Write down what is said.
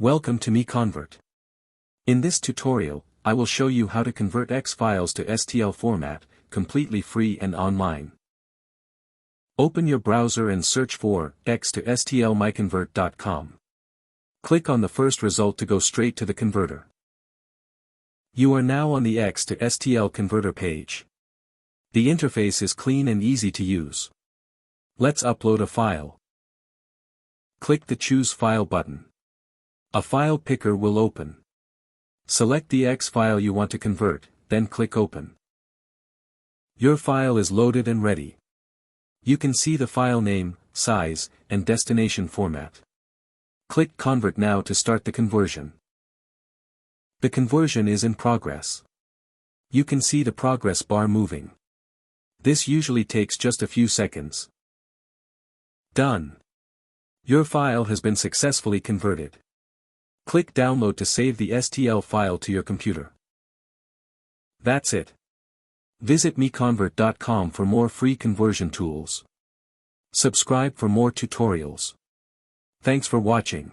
Welcome to MiConvert. In this tutorial, I will show you how to convert X files to STL format, completely free and online. Open your browser and search for X to STL MiConvert.com. Click on the first result to go straight to the converter. You are now on the X to STL converter page. The interface is clean and easy to use. Let's upload a file. Click the Choose File button. A file picker will open. Select the X file you want to convert, then click Open. Your file is loaded and ready. You can see the file name, size, and destination format. Click Convert now to start the conversion. The conversion is in progress. You can see the progress bar moving. This usually takes just a few seconds. Done. Your file has been successfully converted. Click Download to save the STL file to your computer. That's it. Visit MiConvert.com for more free conversion tools. Subscribe for more tutorials. Thanks for watching.